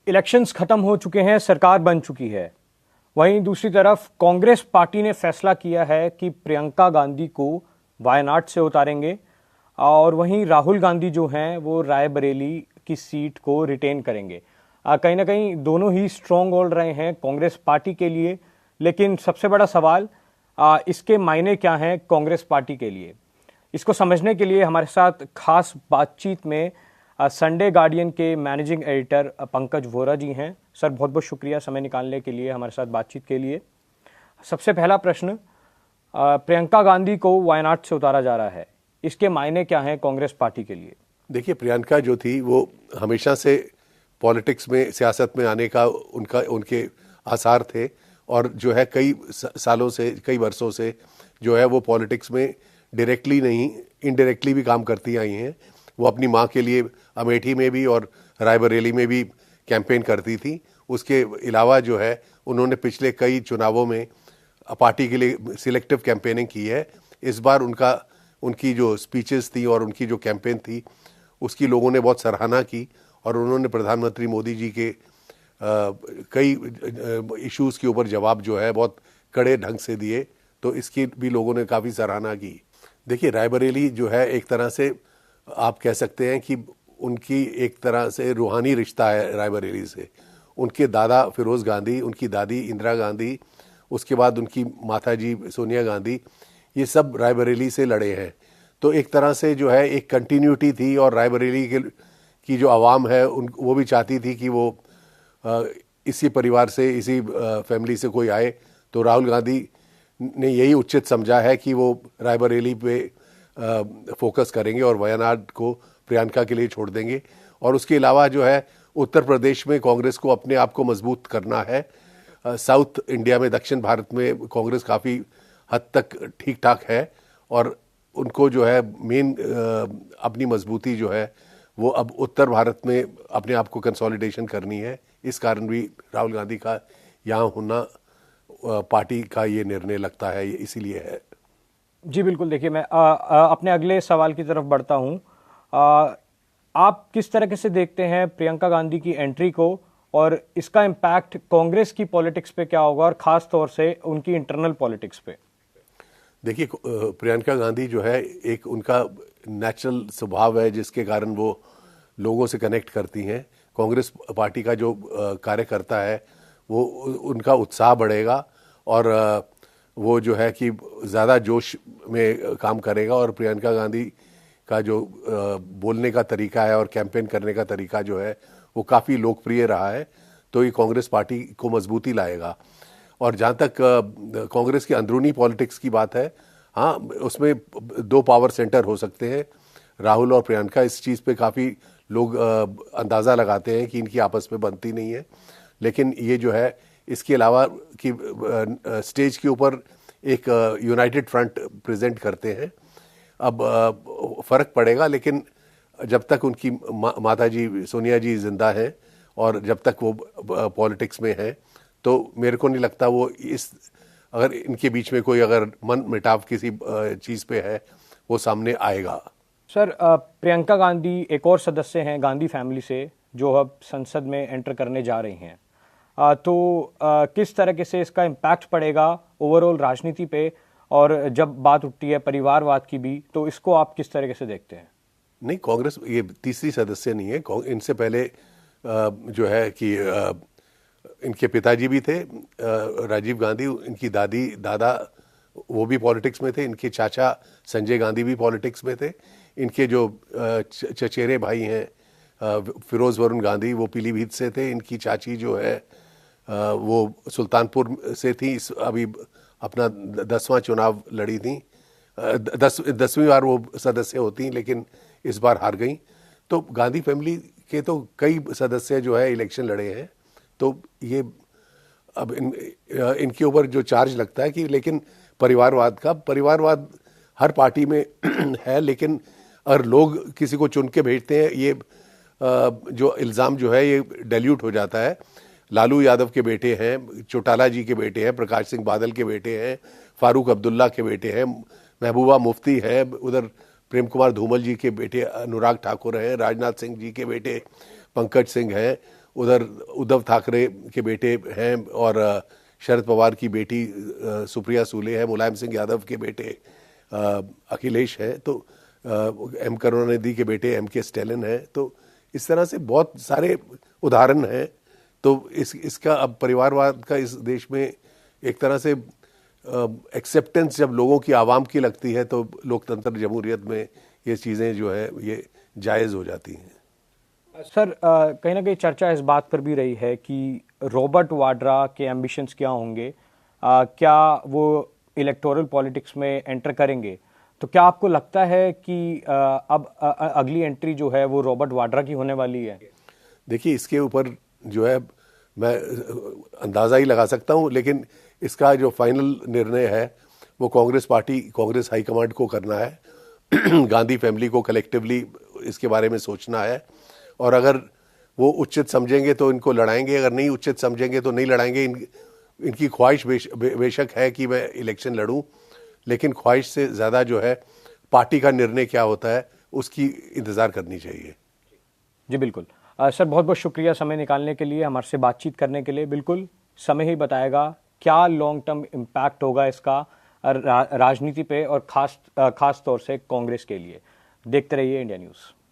Elections खत्म हो चुके हैं, सरकार बन चुकी है। वहीं दूसरी तरफ कांग्रेस पार्टी ने फैसला किया है कि प्रियंका गांधी को वायनाड से उतारेंगे और वहीं राहुल गांधी जो हैं वो रायबरेली की सीट को रिटेन करेंगे। कहीं ना कहीं दोनों ही स्ट्रॉन्ग होल्ड रहे हैं कांग्रेस पार्टी के लिए, लेकिन सबसे बड़ा सवाल इसके मायने क्या हैं कांग्रेस पार्टी के लिए। इसको समझने के लिए हमारे साथ खास बातचीत में संडे गार्डियन के मैनेजिंग एडिटर पंकज वोरा जी हैं। सर, बहुत बहुत शुक्रिया समय निकालने के लिए, हमारे साथ बातचीत के लिए। सबसे पहला प्रश्न, प्रियंका गांधी को वायनाड से उतारा जा रहा है, इसके मायने क्या हैं कांग्रेस पार्टी के लिए? देखिए, प्रियंका जो थी वो हमेशा से पॉलिटिक्स में, सियासत में आने का उनके आसार थे और जो है कई सालों से, कई वर्षों से जो है वो पॉलिटिक्स में डायरेक्टली नहीं, इनडायरेक्टली भी काम करती आई हैं। वो अपनी माँ के लिए अमेठी में भी और रायबरेली में भी कैंपेन करती थी। उसके अलावा जो है उन्होंने पिछले कई चुनावों में पार्टी के लिए सिलेक्टिव कैंपेनिंग की है। इस बार उनकी जो स्पीचेस थी और उनकी जो कैंपेन थी उसकी लोगों ने बहुत सराहना की और उन्होंने प्रधानमंत्री मोदी जी के कई इश्यूज़ के ऊपर जवाब जो है बहुत कड़े ढंग से दिए, तो इसकी भी लोगों ने काफ़ी सराहना की। देखिए, रायबरेली जो है एक तरह से आप कह सकते हैं कि उनकी एक तरह से रूहानी रिश्ता है रायबरेली से। उनके दादा फिरोज़ गांधी, उनकी दादी इंदिरा गांधी, उसके बाद उनकी माताजी सोनिया गांधी, ये सब रायबरेली से लड़े हैं। तो एक तरह से जो है एक कंटिन्यूटी थी और रायबरेली की जो आवाम है वो भी चाहती थी कि वो इसी परिवार से, इसी फैमिली से कोई आए। तो राहुल गांधी ने यही उचित समझा है कि वो रायबरेली पे फोकस करेंगे और वायनाड को प्रियंका के लिए छोड़ देंगे। और उसके अलावा जो है उत्तर प्रदेश में कांग्रेस को अपने आप को मजबूत करना है। साउथ इंडिया में, दक्षिण भारत में कांग्रेस काफ़ी हद तक ठीक ठाक है और उनको जो है मेन अपनी मजबूती जो है वो अब उत्तर भारत में अपने आप को कंसोलिडेशन करनी है। इस कारण भी राहुल गांधी का यहाँ होना पार्टी का ये निर्णय लगता है, इसीलिए है। जी बिल्कुल। देखिए, मैं अपने अगले सवाल की तरफ बढ़ता हूँ। आप किस तरीके से देखते हैं प्रियंका गांधी की एंट्री को और इसका इम्पैक्ट कांग्रेस की पॉलिटिक्स पे क्या होगा और ख़ास तौर से उनकी इंटरनल पॉलिटिक्स पे? देखिए, प्रियंका गांधी जो है एक उनका नेचुरल स्वभाव है जिसके कारण वो लोगों से कनेक्ट करती हैं। कांग्रेस पार्टी का जो कार्यकर्ता है वो उनका उत्साह बढ़ेगा और वो जो है कि ज़्यादा जोश में काम करेगा। और प्रियंका गांधी का जो बोलने का तरीका है और कैंपेन करने का तरीका जो है वो काफ़ी लोकप्रिय रहा है, तो ये कांग्रेस पार्टी को मजबूती लाएगा। और जहाँ तक कांग्रेस की अंदरूनी पॉलिटिक्स की बात है, हाँ, उसमें दो पावर सेंटर हो सकते हैं, राहुल और प्रियंका। इस चीज़ पे काफ़ी लोग अंदाज़ा लगाते हैं कि इनकी आपस में बनती नहीं है, लेकिन ये जो है इसके अलावा कि स्टेज के ऊपर एक यूनाइटेड फ्रंट प्रेजेंट करते हैं। अब फ़र्क पड़ेगा, लेकिन जब तक उनकी माता जी सोनिया जी जिंदा हैं और जब तक वो पॉलिटिक्स में हैं, तो मेरे को नहीं लगता वो अगर इनके बीच में कोई अगर मन मिटाव किसी चीज़ पे है वो सामने आएगा। सर, प्रियंका गांधी एक और सदस्य हैं गांधी फैमिली से जो अब संसद में एंटर करने जा रही हैं। तो किस तरीके से इसका इम्पैक्ट पड़ेगा ओवरऑल राजनीति पे, और जब बात उठती है परिवारवाद की भी, तो इसको आप किस तरीके से देखते हैं? नहीं, कांग्रेस ये तीसरी सदस्य नहीं है। इनसे पहले जो है कि इनके पिताजी भी थे राजीव गांधी, इनकी दादा वो भी पॉलिटिक्स में थे, इनके चाचा संजय गांधी भी पॉलिटिक्स में थे, इनके जो चचेरे भाई हैं फिरोज़ वरुण गांधी वो पीलीभीत से थे, इनकी चाची जो है वो सुल्तानपुर से थी, अभी अपना 10वां चुनाव लड़ी थी, 10वीं बार वो सदस्य होती, लेकिन इस बार हार गई। तो गांधी फैमिली के तो कई सदस्य जो है इलेक्शन लड़े हैं, तो ये अब इनके ऊपर जो चार्ज लगता है कि, लेकिन परिवारवाद हर पार्टी में है, लेकिन अगर लोग किसी को चुन के भेजते हैं, ये जो इल्ज़ाम जो है ये डाइल्यूट हो जाता है। लालू यादव के बेटे हैं, चौटाला जी के बेटे हैं, प्रकाश सिंह बादल के बेटे हैं, फारूक अब्दुल्ला के बेटे हैं, महबूबा मुफ्ती है, उधर प्रेम कुमार धूमल जी के बेटे अनुराग ठाकुर हैं, राजनाथ सिंह जी के बेटे पंकज सिंह हैं, उधर उद्धव ठाकरे के बेटे हैं और शरद पवार की बेटी सुप्रिया सूले है, मुलायम सिंह यादव के बेटे अखिलेश है, तो एम करुणानिधि के बेटे एम के स्टैलिन है। तो इस तरह से बहुत सारे उदाहरण हैं। तो इसका अब परिवारवाद का इस देश में एक तरह से एक्सेप्टेंस जब लोगों की आवाम की लगती है तो लोकतंत्र जमहूरियत में ये चीज़ें जो है ये जायज़ हो जाती हैं। सर, कहीं ना कहीं चर्चा इस बात पर भी रही है कि रॉबर्ट वाड्रा के एम्बिशंस क्या होंगे, क्या वो इलेक्टोरल पॉलिटिक्स में एंटर करेंगे। तो क्या आपको लगता है कि अब अगली एंट्री जो है वो रॉबर्ट वाड्रा की होने वाली है? देखिए, इसके ऊपर जो है मैं अंदाज़ा ही लगा सकता हूँ, लेकिन इसका जो फाइनल निर्णय है वो कांग्रेस पार्टी, कांग्रेस हाईकमांड को करना है। गांधी फैमिली को कलेक्टिवली इसके बारे में सोचना है, और अगर वो उचित समझेंगे तो इनको लड़ाएंगे, अगर नहीं उचित समझेंगे तो नहीं लड़ाएंगे। इनकी ख्वाहिश बेशक है कि मैं इलेक्शन लड़ूं, लेकिन ख्वाहिश से ज़्यादा जो है पार्टी का निर्णय क्या होता है उसकी इंतज़ार करनी चाहिए। जी बिल्कुल। सर, बहुत बहुत शुक्रिया समय निकालने के लिए, हमारे से बातचीत करने के लिए। बिल्कुल समय ही बताएगा क्या लॉन्ग टर्म इम्पैक्ट होगा इसका राजनीति पे और खास तौर से कांग्रेस के लिए। देखते रहिए इंडिया न्यूज़।